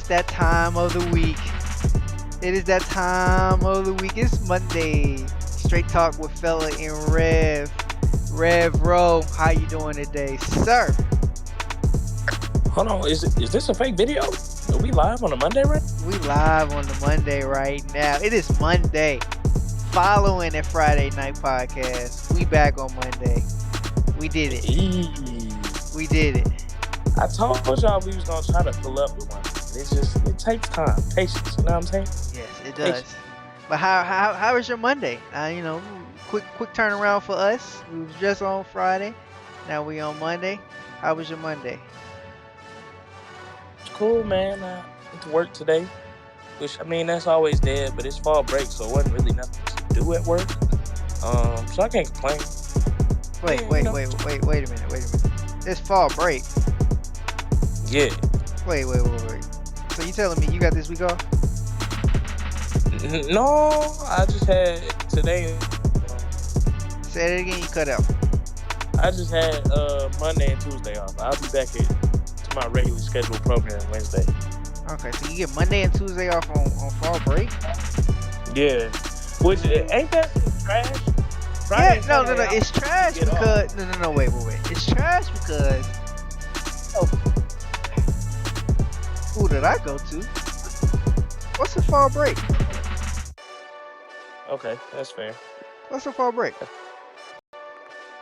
is that time of the week. It is that time of the week. It's Monday. Straight talk with Fella and Rev. Rev Rowe, how you doing today, sir? Hold on, is this a fake video? Are we live on a Monday, right? We live on the Monday right now. It is Monday, following a Friday night podcast. We back on Monday. We did it. We did it. I told y'all we was gonna try to pull up with one. It takes time, patience. You know what I'm saying? Yes, it does. But how was your Monday? Quick turnaround for us. We was just on Friday. Now we on Monday. How was your Monday? It's cool, man. I went to work today, which that's always dead, but it's fall break, so it wasn't really nothing to do at work. So I can't complain. Wait a minute. It's fall break. Yeah. Wait. So you telling me you got this week off? No, I just had today. Say it again. You cut out. I just had Monday and Tuesday off. I'll be back to my regularly scheduled program Wednesday. Okay, so you get Monday and Tuesday off on fall break? Yeah. Which ain't that trash? Friday no. It's trash because no. Wait. It's trash because who did I go to? What's a fall break? Okay, that's fair. What's a fall break?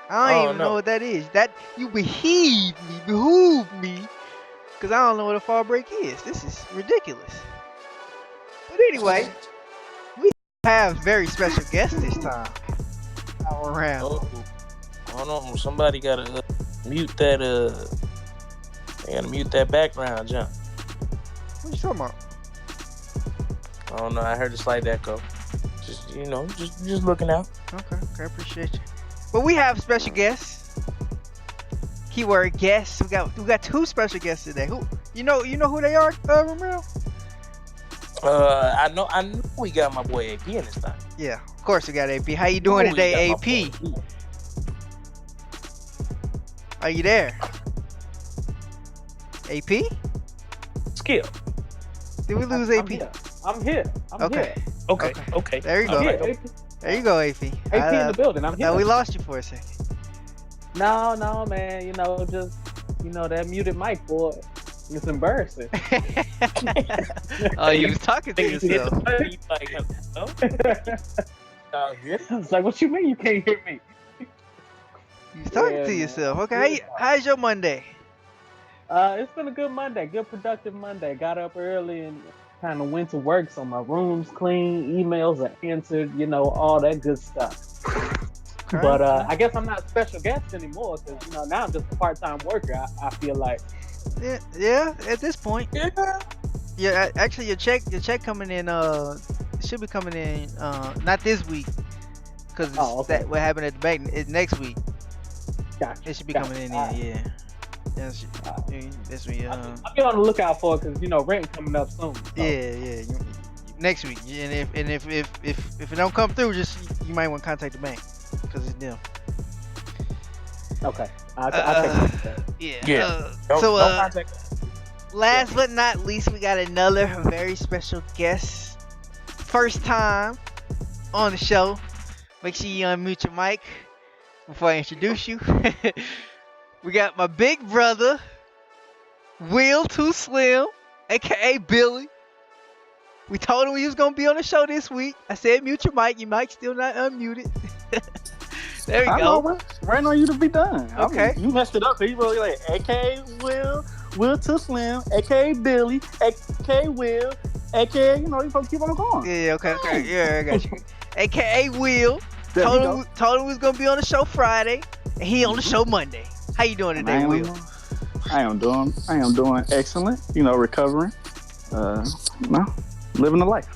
I don't even know what that is. That you behoove me, because I don't know what a fall break is. This is ridiculous. But anyway, we have very special guests this time around. Oh, hold on, somebody gotta mute that. They gotta mute that background, John. What you talking about? I don't know. I heard a slight echo. Just just looking out. Okay, appreciate you. But we have special guests. Keyword guests. We got two special guests today. Who you know who they are, Romero? I know we got my boy AP in this time. Yeah, of course we got AP. How you doing today, AP? Are you there? AP? Skill. Did we lose AP? I'm here. Okay. There you go. Right. There you go, AP. AP in the building. I'm here. Now we lost you for a second. No, man. That muted mic, boy. It's embarrassing. Oh, you was talking to yourself. It's like, what you mean you can't hear me? You was talking to yourself. Okay, how's your Monday? It's been a good Monday. Good productive Monday. Got up early and kind of went to work, so my room's clean, emails are answered, all that good stuff. Okay. But I guess I'm not a special guest anymore because now I'm just a part-time worker. I feel like. Yeah. At this point. Yeah. Yeah. Actually, your check coming in. Should be coming in. Not this week, because that what happened at the bank is next week. Gotcha. It should be coming in. Yeah. That's me. I'll be on the lookout for it because rent coming up soon. So. Yeah. Next week, and if it don't come through, just you might want to contact the bank because it's them. Okay. I'll take that. Yeah. Last but not least, we got another very special guest. First time on the show. Make sure you unmute your mic before I introduce you. We got my big brother, Will Too Slim, aka Billy. We told him he was gonna be on the show this week. I said mute your mic. Your mic's still not unmuted. There we go. Right on you to be done. Okay. You messed it up. You really like aka Will Too Slim, aka Billy, aka Will, aka you supposed to keep on going. Yeah. Okay. Yeah, I got you. Aka Will. Told him we was gonna be on the show Friday, and he on the show Monday. How you doing today, Will? I am doing excellent. Recovering. Living the life.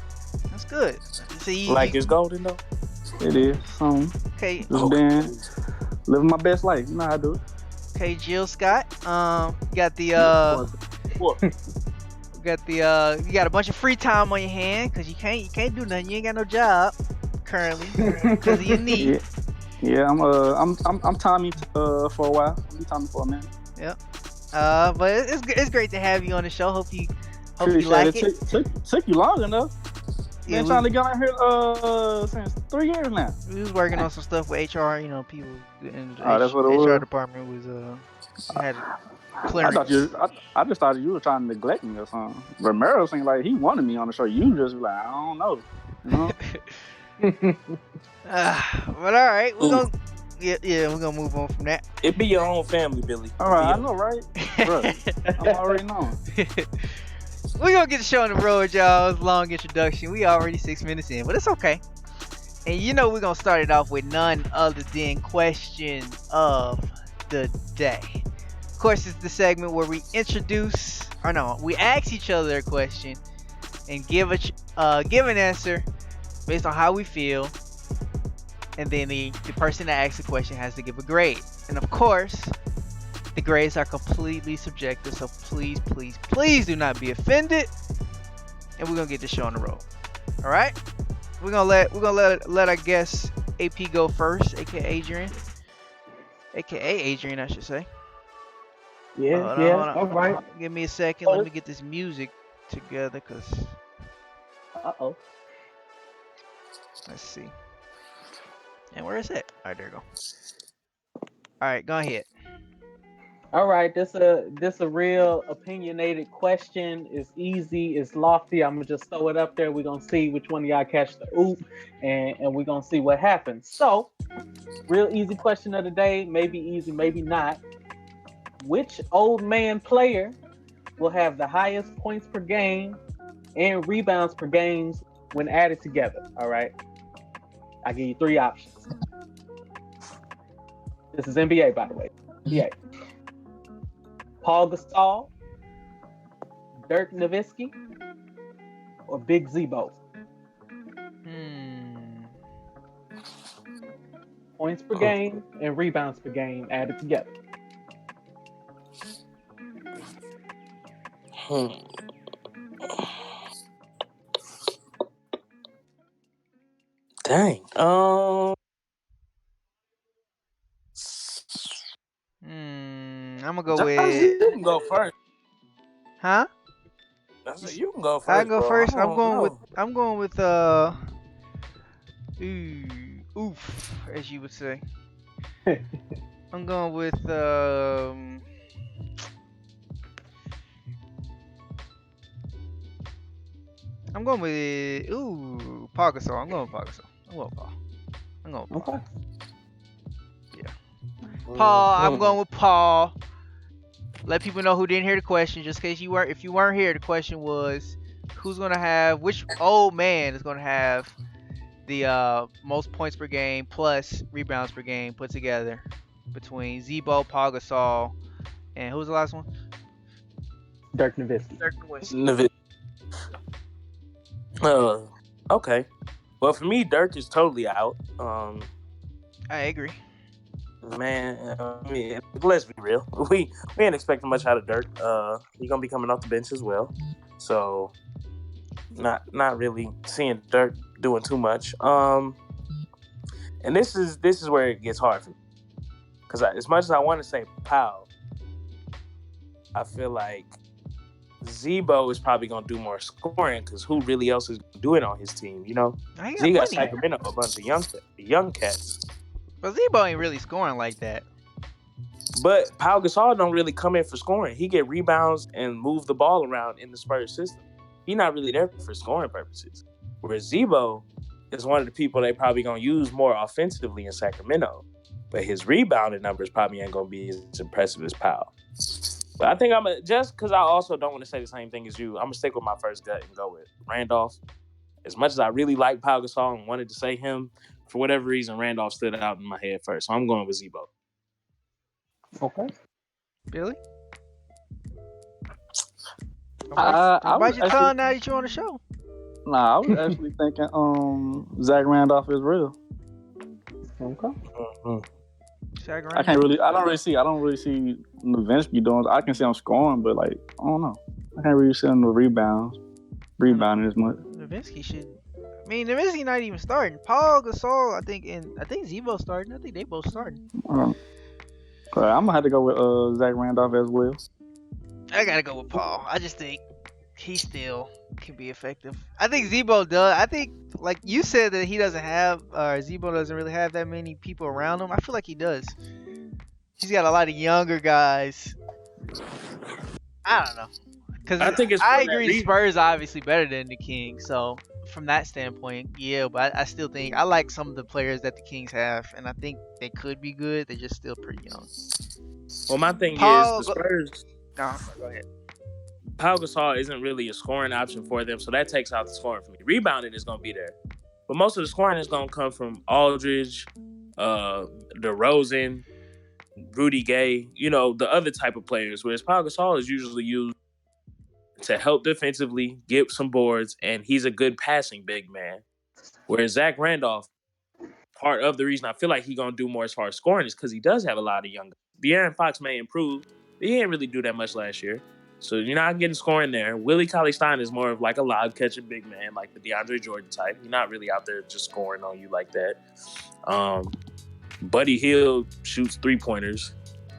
That's good. See, it's golden though. It is. Okay. Just living my best life. You know how I do it. Okay, Jill Scott. You got the you got a bunch of free time on your hand because you can't do nothing. You ain't got no job currently because of your knee. Yeah, I'm Tommy for a while. I'm Tommy for a minute. Yep. But it's great to have you on the show. Hope you Hope you Appreciate like it. it. Took you long enough. Yeah, Been trying to get on here since 3 years now. we was working on some stuff with HR. You know, people in the Oh, that's what it HR was. department was had I thought clearance. you. I just thought you were trying to neglect me or something. Romero seemed like he wanted me on the show. You just like I don't know. You know? But all right, we're Ooh, gonna we're gonna move on from that. it be your own family, Billy. All right, I know, right, bro? I'm already knowing. We're gonna get the show on the road, y'all. It's a long introduction. We already 6 minutes in, but it's okay. And you know we're gonna start it off with none other than question of the day. Of course, it's the segment where we we ask each other a question and give an answer based on how we feel, and then the person that asks the question has to give a grade. And of course, the grades are completely subjective, so please, please, please do not be offended. And we're gonna get the show on the road. All right? We're gonna let our guest AP go first, aka Adrian, I should say. Hold on. All right. Give me a second. Let me get this music together, cause let's see. And where is it? All right, there you go. All right, go ahead. All right, this a real opinionated question. It's easy, it's lofty. I'm gonna just throw it up there. We're gonna see which one of y'all catch the oop, and we're gonna see what happens. So, real easy question of the day. Maybe easy, maybe not. Which old man player will have the highest points per game and rebounds per games when added together? All right, I give you 3 options. This is NBA, by the way. NBA. Paul Gasol, Dirk Nowitzki, or Big Z-Bo? Points per game and rebounds per game added together. Dang. I'm gonna go Josh, with. you can go first. Huh? I said you can go first. I go bro. first. I don't know. I'm going with oof, as you would say. I'm going with Paul Gasol. I'm going with Paul Gasol. I'm going with Paul. Okay. Paul. I'm going with Paul. Let people know who didn't hear the question, just in case if you weren't here, the question was which old man is gonna have the most points per game plus rebounds per game put together between Z-Bo, Paul Gasol, and who was the last one? Dirk Nowitzki. Okay. Well, for me, Dirk is totally out. I agree. Man, I mean, let's be real. We ain't expecting much out of Dirk. He's gonna be coming off the bench as well, so not really seeing Dirk doing too much. And this is where it gets hard for me, because as much as I want to say Powell, I feel like Z-Bo is probably gonna do more scoring, because who really else is gonna do it on his team? You know, he got Sacramento a bunch of young cats. But Z-Bo ain't really scoring like that. But Pau Gasol don't really come in for scoring. He get rebounds and move the ball around in the Spurs system. He's not really there for scoring purposes. Whereas Z-Bo is one of the people they probably going to use more offensively in Sacramento. But his rebounding numbers probably ain't going to be as impressive as Pau. But I think just because I also don't want to say the same thing as you, I'm going to stick with my first gut and go with Randolph. As much as I really like Pau Gasol and wanted to say him, for whatever reason, Randolph stood out in my head first. So I'm going with Z-Bo. Okay. Billy? Why'd you tell now that you're on the show? Nah, I was actually thinking Zach Randolph is real. Okay. Mm-hmm. I don't really see Nowitzki doing. I can see him scoring, but like I don't know. I can't really see him the rebounding as much. Nowitzki should. I mean, Nowitzki not even starting. Paul Gasol, I think Z-Bo starting. I think they both starting. I'm gonna have to go with Zach Randolph as well. I gotta go with Paul. I just think he still can be effective. I think Zebo does. I think, like you said, that he doesn't have, Zebo doesn't really have that many people around him. I feel like he does. He's got a lot of younger guys. I don't know. Because I think it's I for that agree, reason. Spurs are obviously better than the Kings. So from that standpoint, yeah. But I still think I like some of the players that the Kings have, and I think they could be good. They're just still pretty young. Well, my thing is Paul, the Spurs. go ahead. Pau Gasol isn't really a scoring option for them, so that takes out the scoring for me. Rebounding is going to be there, but most of the scoring is going to come from Aldridge, DeRozan, Rudy Gay, the other type of players. Whereas Pau Gasol is usually used to help defensively, get some boards, and he's a good passing big man. Whereas Zach Randolph, part of the reason I feel like he's going to do more as far as scoring is because he does have a lot of young guys. De'Aaron Fox may improve, but he didn't really do that much last year. So you're not getting scoring there. Willie Cauley-Stein is more of like a lob-catching big man, like the DeAndre Jordan type. He's not really out there just scoring on you like that. Buddy Hield shoots three-pointers.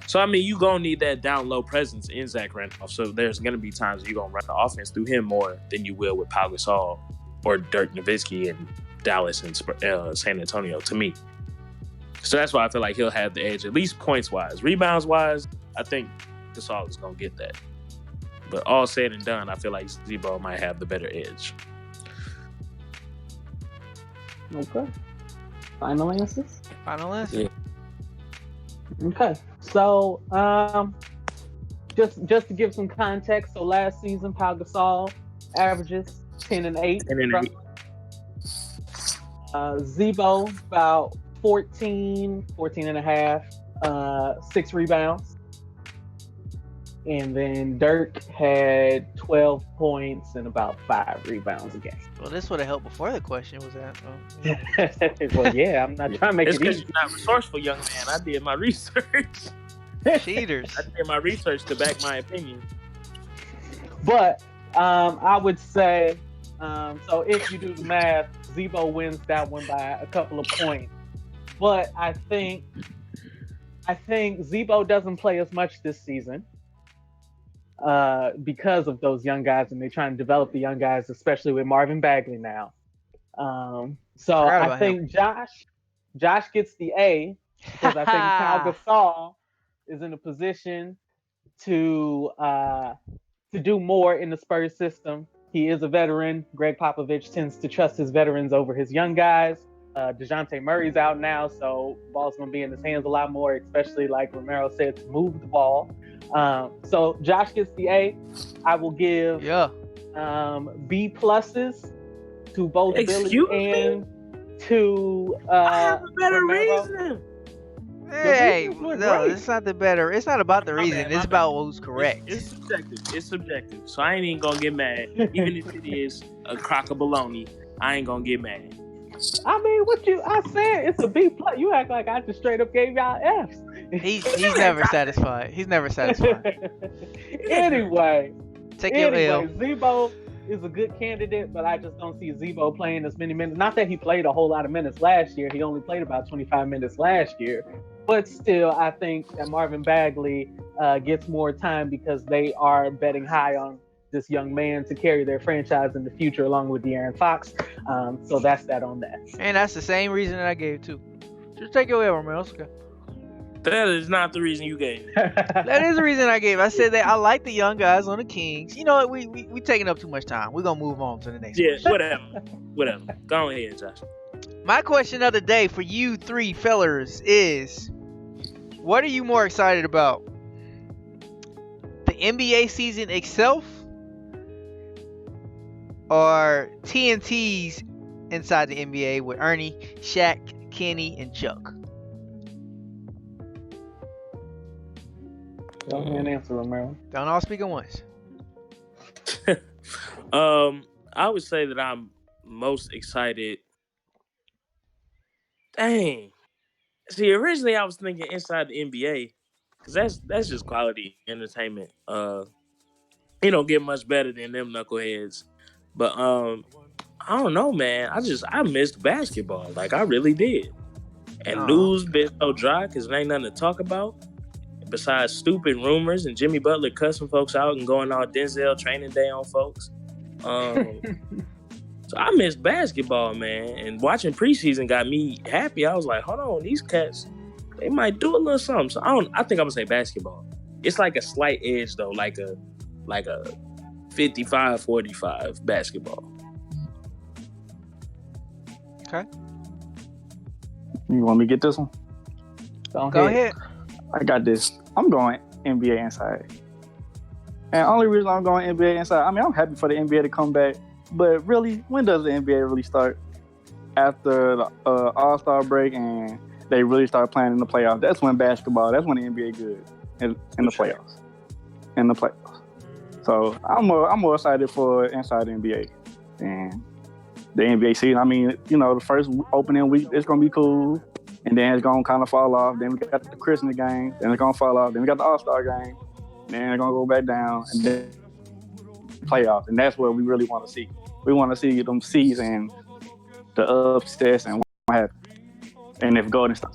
So, I mean, you going to need that down-low presence in Zach Randolph. So there's going to be times you're going to run the offense through him more than you will with Pau Gasol or Dirk Nowitzki in Dallas and San Antonio, to me. So that's why I feel like he'll have the edge, at least points-wise. Rebounds-wise, I think Gasol is going to get that. But all said and done, I feel like Zebo might have the better edge. Okay. Final answers? Final answer. Yeah. Okay. So, just to give some context, so last season, Pau Gasol averages 10 and 8. 10 and 8. Zebo, about 14 and a half, 6 rebounds. And then Dirk had 12 points and about 5 rebounds a game. Well, this would have helped before the question was asked. Well, yeah, I'm not trying to make It's it because easy. you're not resourceful, young man. I did my research. Cheaters. I did my research to back my opinion. But I would say, so if you do the math, Zebo wins that one by a couple of points. But I think Zebo doesn't play as much this season because of those young guys, and they're trying to develop the young guys, especially with Marvin Bagley now. So I think Josh gets the A because I think Pau Gasol is in a position to do more in the Spurs system. He is a veteran. Greg Popovich tends to trust his veterans over his young guys. DeJounte Murray's out now, so ball's going to be in his hands a lot more, especially like Romero said, to move the ball. So Josh gets the A. I will give B pluses to both Billy and to I have a better Romero. reason. Hey, reasons were no, great. it's not the better. It's not about the My reason. bad, It's my about bad. who's correct. It's subjective. It's subjective. So I ain't even gonna get mad. Even if it is a crock of bologna, I ain't gonna get mad. I mean, I said it's a B plus. You act like I just straight up gave y'all Fs. He's never satisfied. He's never satisfied. Anyway, Take your L. Zebo is a good candidate, but I just don't see Zebo playing as many minutes. Not that he played a whole lot of minutes last year. He only played about 25 minutes last year. But still, I think that Marvin Bagley gets more time because they are betting high on this young man to carry their franchise in the future along with De'Aaron Fox. So that's that on that. And that's the same reason that I gave too. Just take your L, Romero. It's okay. That is not the reason you gave. That is the reason I gave. I said that I like the young guys on the Kings. You know what? We taking up too much time. We're gonna move on to the next Yeah, question. whatever. Go ahead, Josh. My question of the day for you three fellers is, what are you more excited about? The NBA season itself or TNT's inside the NBA with Ernie, Shaq, Kenny, and Chuck? Go ahead and answer, Romero. Don't all speak at once. I would say that I'm most excited. Dang. See, originally I was thinking inside the NBA, because that's just quality entertainment. It don't get much better than them knuckleheads. But I don't know, man. I missed basketball. Like I really did. And news been so dry because there ain't nothing to talk about. besides stupid rumors and Jimmy Butler cussing folks out and going on Denzel training day on folks. So I miss basketball, man. And watching preseason got me happy. I was like, hold on, these cats, they might do a little something. So I think I'm gonna say basketball. It's like a slight edge though, like a 55-45 basketball. Okay. You want me to get this one? Go ahead. I got this. I'm going NBA Inside. And the only reason I'm going NBA Inside, I mean, I'm happy for the NBA to come back. But really, when does the NBA really start? After the All-Star break and they really start playing in the playoffs. That's when the NBA good in the playoffs. In the playoffs. So I'm more excited for Inside the NBA and the NBA season. I mean, the first opening week, it's going to be cool. And then it's going to kind of fall off. Then we got the Christmas game. Then it's going to fall off. Then we got the All-Star game. Then it's going to go back down. And then playoffs. And that's what we really want to see. We want to see them seeds and the upsets and what happens. And if Golden State,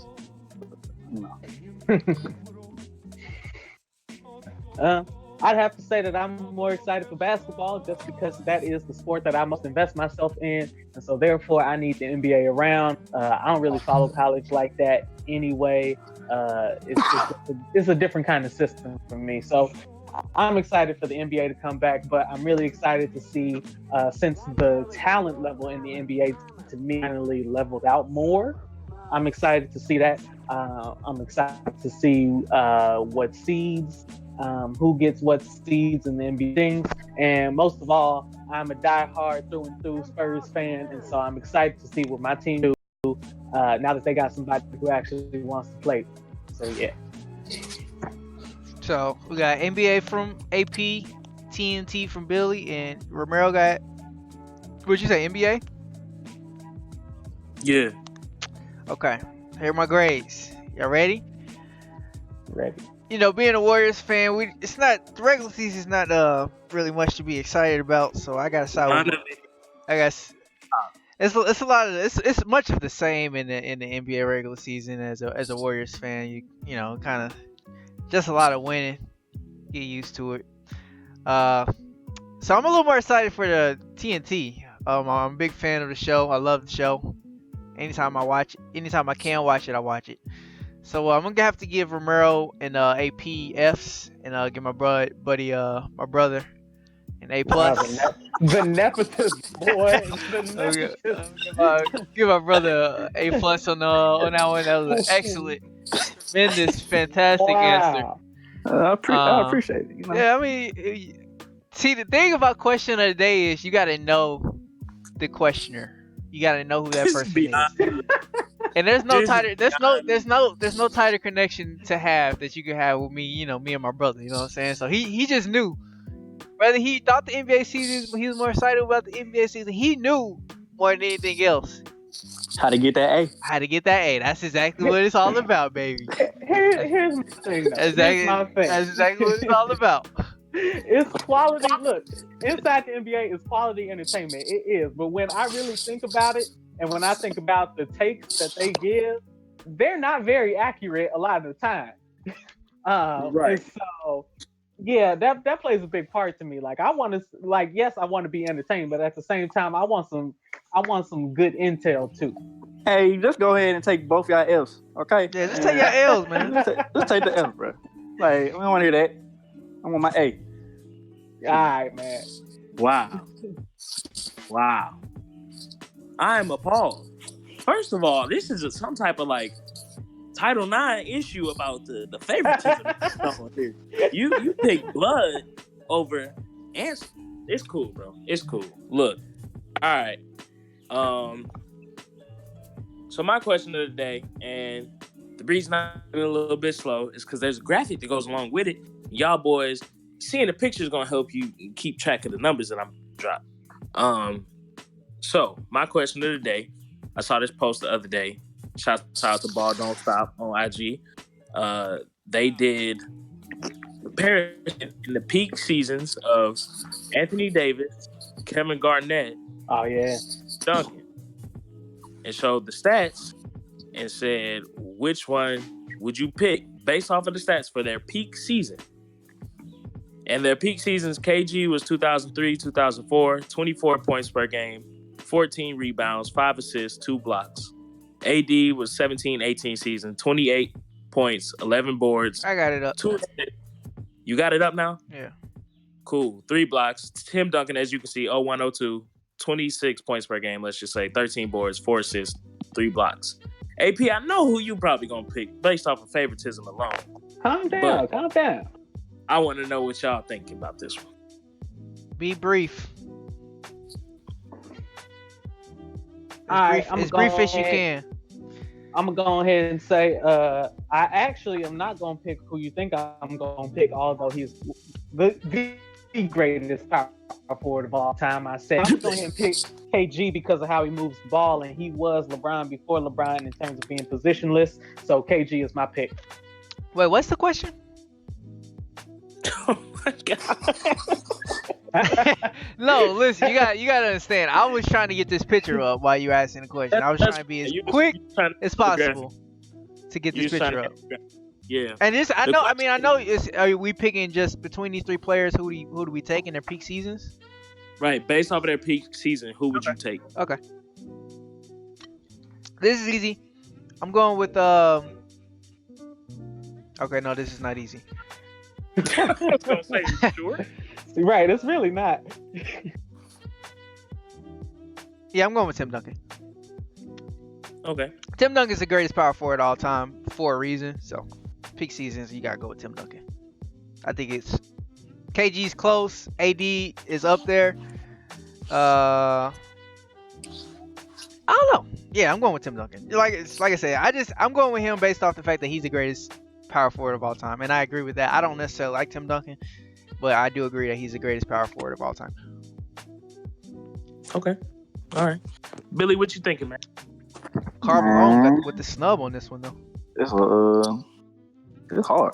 I'd have to say that I'm more excited for basketball just because that is the sport that I must invest myself in. And so therefore I need the NBA around. I don't really follow college like that anyway. It's a different kind of system for me. So I'm excited for the NBA to come back, but I'm really excited to see, since the talent level in the NBA to me finally leveled out more, I'm excited to see that. I'm excited to see what seeds, who gets what seeds in the NBA things. And most of all, I'm a diehard through and through Spurs fan, and so I'm excited to see what my team do now that they got somebody who actually wants to play. So yeah. So we got NBA from AP, TNT from Billy, and Romero got, what'd you say, NBA? Yeah. Okay. Here are my grades. Y'all ready? Ready. Being a Warriors fan, the regular season is not really much to be excited about. So I gotta side with I guess it's a lot of it's much of the same in the NBA regular season as a Warriors fan. You kind of just a lot of winning. Get used to it. So I'm a little more excited for the TNT. I'm a big fan of the show. I love the show. Anytime I can watch it, I watch it. So I'm gonna have to give Romero and AP Fs, and give my brother an A plus. The nepotism, boy. Give my brother A plus on that one. That was an excellent, tremendous, fantastic answer. I appreciate it. Yeah, I mean, see, the thing about question of the day is you gotta know the questioner. You gotta know who that person is. And there's no tighter connection to have that you can have with me, me and my brother, you know what I'm saying? So he just knew. Whether he thought the NBA season, he was more excited about the NBA season, he knew more than anything else how to get that A. That's exactly what it's all about, baby. Here's my thing, though. That's exactly what it's all about. It's quality. Look, inside the NBA is quality entertainment. It is. But when I really think about it, and when I think about the takes that they give, they're not very accurate a lot of the time. Right. And so, yeah, that plays a big part to me. Like, yes, I want to be entertained, but at the same time, I want some good intel too. Hey, just go ahead and take both y'all Fs, okay? Yeah, just take your L's, man. Let's take the F, bro. Like, we don't want to hear that. I want my A. All right, man. Wow. I am appalled. First of all, this is some type of Title IX issue about the favoritism stuff on here. You pick blood over answer. It's cool, bro. It's cool. Look, all right. So my question of the day, and the reason I'm a little bit slow is because there's a graphic that goes along with it. Y'all boys, seeing the picture is gonna help you keep track of the numbers that I'm dropping. So my question of the day, I saw this post the other day. Shout out to Ball Don't Stop on IG. They did comparison in the peak seasons of Anthony Davis, Kevin Garnett, Duncan, and showed the stats and said which one would you pick based off of the stats for their peak season? And their peak seasons, KG was 2003, 2004, 24 points per game, 14 rebounds, 5 assists, 2 blocks. AD was 17-18 season, 28 points, 11 boards. I got it up. 2 assists. You got it up now? Yeah. Cool. 3 blocks. Tim Duncan, as you can see, 0102, 26 points per game, let's just say, 13 boards, 4 assists, 3 blocks. AP, I know who you probably going to pick based off of favoritism alone. Calm down. Calm down. I want to know what y'all thinking about this one. Be brief. I'm as brief as you can. I'm gonna go ahead and say I actually am not gonna pick who you think I'm gonna pick, although he's the greatest power forward of all time. I said I'm going to pick KG because of how he moves the ball, and he was LeBron before LeBron in terms of being positionless. So KG is my pick. Wait, what's the question? Oh my God. No, listen, you got to understand. I was trying to get this picture up while you were asking the question. I was trying to be as quick as possible to get this picture up. Yeah. And this, I know. Are we picking just between these 3 players? Who do we take in their peak seasons? Right, based off of their peak season, who would you take? Okay. This is easy. I'm going with Okay, no, this is not easy. I was gonna say, sure. Right, it's really not. Yeah, I'm going with Tim Duncan. Okay. Tim Duncan's the greatest power forward of all time for a reason. So, peak seasons, you gotta go with Tim Duncan. I think it's KG's close. AD is up there. I don't know. Yeah, I'm going with Tim Duncan. Like I said, I'm going with him based off the fact that he's the greatest power forward of all time, and I agree with that. I don't necessarily like Tim Duncan, but I do agree that he's the greatest power forward of all time. Okay. All right. Billy, what you thinking, man? Karl Malone got with the snub on this one though. It's hard,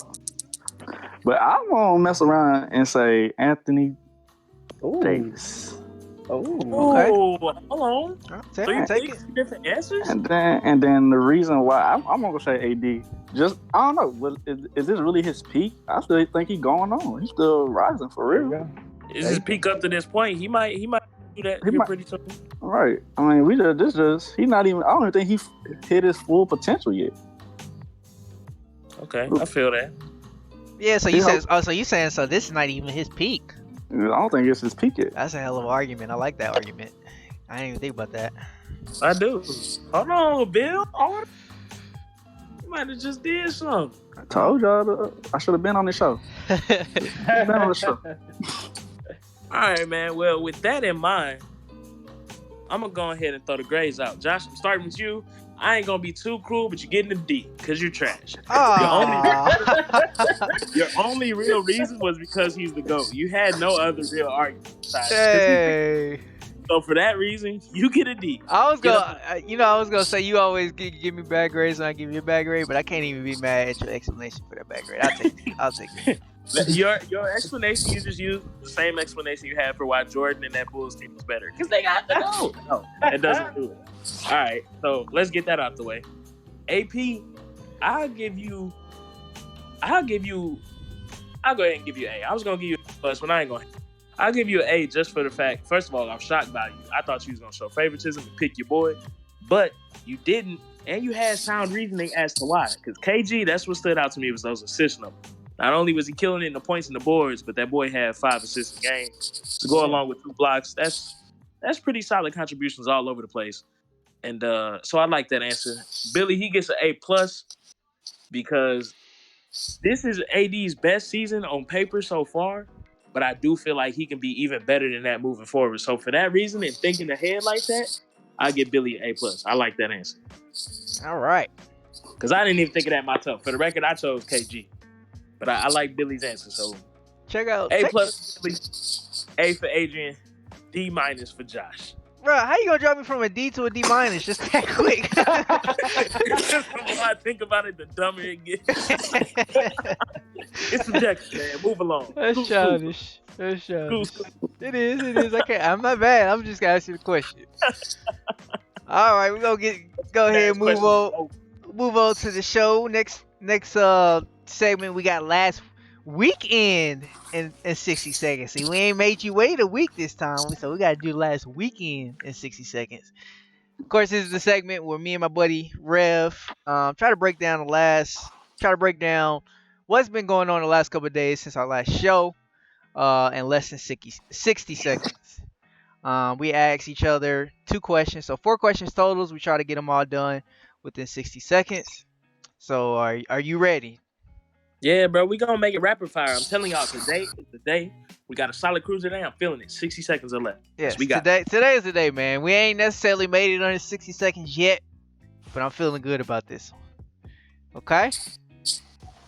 but I'm gonna mess around and say Anthony Davis. Okay. Hold on. Take it. Different answers. And then the reason why I'm gonna say AD. Just I don't know. Is this really his peak? I still think he's going on. He's still rising for real. Is his peak up to this point? He might do that here pretty soon. Right. I mean, he's not even. I don't even think he hit his full potential yet. Okay, I feel that. Yeah. So you said. Oh, so you saying so? This is not even his peak. I don't think it's his peak yet. That's a hell of an argument. I like that argument. I didn't even think about that. I do. Hold on, Bill. You might have just did something. I told y'all I should have been on the show. Been on the show. All right, man. Well, with that in mind, I'm going to go ahead and throw the grades out. Josh, I'm starting with you. I ain't going to be too cruel, but you're getting a D because you're trash. Your only real reason was because he's the GOAT. You had no other real argument besides. Hey. So for that reason, you get a D. I was gonna say you always give me bad grades when I give you a bad grade, but I can't even be mad at your explanation for that bad grade. I'll take it. Your explanation, you just used the same explanation you had for why Jordan and that Bulls team was better. Because they got the GOAT. No, that doesn't do it. All right, so let's get that out the way. AP, I'll go ahead and give you A. I was gonna give you a plus, but I ain't gonna. I'll give you an A just for the fact. First of all, I'm shocked by you. I thought you was gonna show favoritism and pick your boy, but you didn't, and you had sound reasoning as to why. Because KG, that's what stood out to me was those assist numbers. Not only was he killing it in the points and the boards, but that boy had 5 assists a game to go along with 2 blocks. That's pretty solid contributions all over the place. And so I like that answer. Billy, he gets an A+ because this is AD's best season on paper so far, but I do feel like he can be even better than that moving forward. So for that reason and thinking ahead like that, I give Billy an A+. I like that answer. All right. Because I didn't even think of that myself. For the record, I chose KG. But I like Billy's answer. So check out A+, A for Adrian, D- for Josh. Bro, how you gonna drop me from a D to a D- just that quick? The more I think about it, the dumber it gets. It's subjective, man. Move along. That's childish. That's childish. It is. I'm not bad. I'm just gonna ask you the question. All right, we're gonna go ahead and move on to the show. Next next segment we got last weekend in 60 seconds. See, we ain't made you wait a week this time, so we gotta do last weekend in 60 seconds. Of course, this is the segment where me and my buddy Rev try to break down what's been going on the last couple of days since our last show in less than 60 seconds. We ask each other 2 questions, so 4 questions totals. We try to get them all done within 60 seconds. So are you ready? Yeah, bro, we gonna make it rapid fire. I'm telling y'all, today is the day. We got a solid cruise today. I'm feeling it. 60 seconds or less. Yes, we got today is the day, man. We ain't necessarily made it under 60 seconds yet, but I'm feeling good about this one. Okay?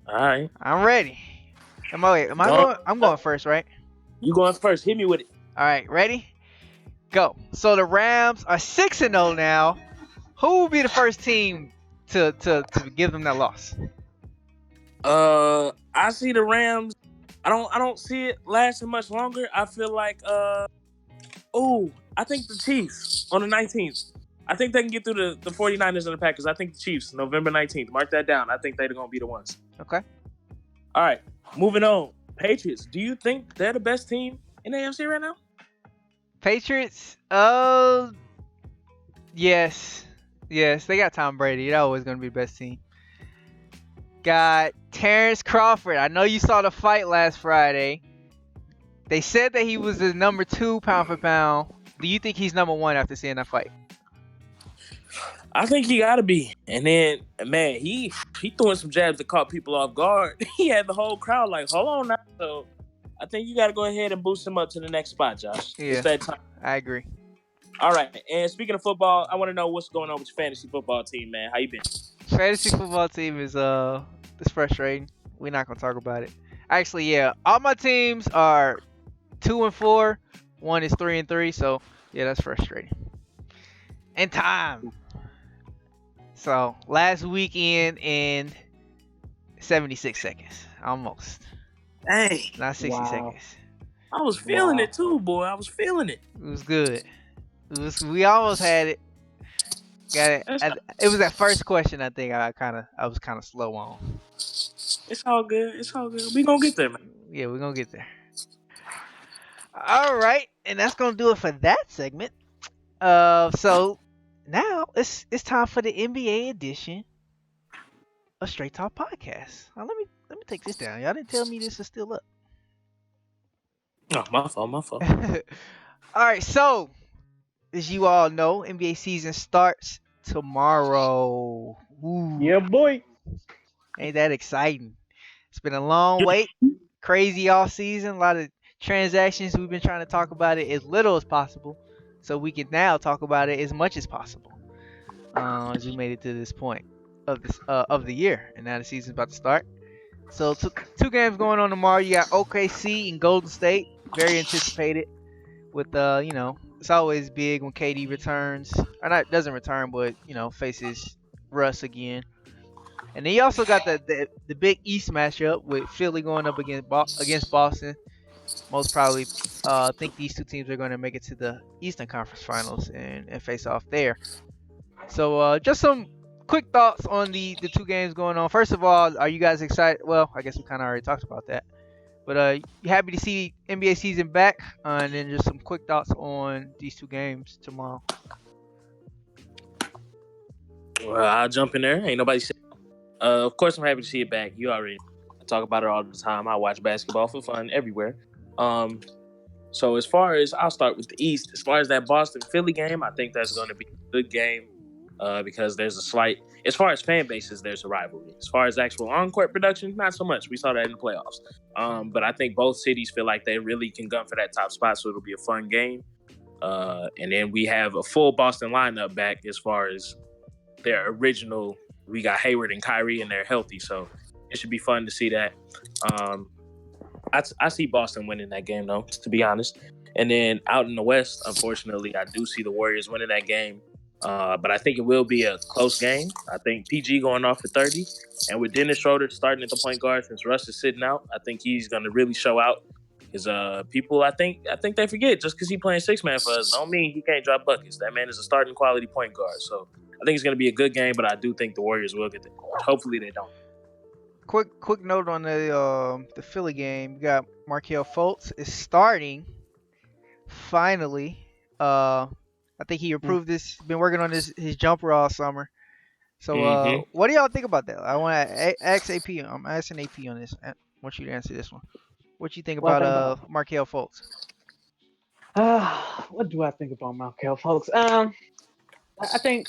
All right. I'm ready. Am I going? I'm going first, right? You going first. Hit me with it. All right, ready? Go. So the Rams are 6-0 now. Who will be the first team to give them that loss? I see the Rams. I don't see it lasting much longer. I feel like I think the Chiefs on the 19th. I think they can get through the 49ers and the Packers. I think the Chiefs, November 19th. Mark that down. I think they're going to be the ones. Okay. All right. Moving on. Patriots. Do you think they're the best team in the AFC right now? Patriots? Yes. Yes, they got Tom Brady. They're always going to be the best team. Got Terrence Crawford. I know you saw the fight last Friday. They said that he was the number 2 pound for pound. Do you think he's number 1 after seeing that fight? I think he got to be. And then, man, he throwing some jabs that caught people off guard. He had the whole crowd like, hold on now. So I think you got to go ahead and boost him up to the next spot, Josh. Yeah, it's that time. I agree. All right. And speaking of football, I want to know what's going on with your fantasy football team, man. How you been? Fantasy football team is it's frustrating. We're not gonna talk about it. Actually, yeah, all my teams are 2-4. One is 3-3. So yeah, that's frustrating. And time. So last weekend in 76 seconds, almost. Dang. Not 60 seconds. I was feeling it too, boy. I was feeling it. It was good. We almost had it. Got it. It was that first question. I think I was kind of slow on. It's all good. It's all good. We gonna get there, man. Yeah, we're gonna get there. All right, and that's gonna do it for that segment. So now it's time for the NBA edition of Straight Talk Podcast. Now, let me take this down. Y'all didn't tell me this is still up. Oh, my fault. All right, so as you all know, NBA season starts tomorrow. Ooh. Yeah, boy. Ain't that exciting? It's been a long wait, crazy off season, a lot of transactions. We've been trying to talk about it as little as possible, so we can now talk about it as much as possible. As we made it to this point of the year, and now the season's about to start. So 2 games going on tomorrow. You got OKC and Golden State, very anticipated. With it's always big when KD returns, or not doesn't return, but faces Russ again. And then you also got the big East matchup with Philly going up against Boston. Most probably think these 2 teams are going to make it to the Eastern Conference Finals and face off there. So just some quick thoughts on the 2 games going on. First of all, are you guys excited? Well, I guess we kind of already talked about that. But you happy to see NBA season back? And then just some quick thoughts on these 2 games tomorrow. Well, I'll jump in there. Ain't nobody said. Of course, I'm happy to see it back. You already talk about it all the time. I watch basketball for fun everywhere. So as far as I'll start with the East. As far as that Boston-Philly game, I think that's going to be a good game because there's a slight. As far as fan bases, there's a rivalry. As far as actual on-court production, not so much. We saw that in the playoffs. But I think both cities feel like they really can gun for that top spot, so it'll be a fun game. And then we have a full Boston lineup back as far as their original. We got Hayward and Kyrie, and they're healthy, so it should be fun to see that. I see Boston winning that game, though, to be honest. And then out in the West, unfortunately, I do see the Warriors winning that game. But I think it will be a close game. I think PG going off for 30. And with Dennis Schroeder starting at the point guard since Russ is sitting out, I think he's going to really show out. Because people, I think they forget just because he's playing 6-man for us don't mean he can't drop buckets. That man is a starting quality point guard. So I think it's going to be a good game, but I do think the Warriors will get there. Hopefully they don't. quick note on the Philly game. You got Markel Fultz is starting finally. I think he improved this. Been working on his jumper all summer. So Mhm. what do y'all think about that? I want to ask AP. I'm asking AP on this. I want you to answer this one. What you think What I about think about Markel Fultz? what do I think about Markel, folks? I think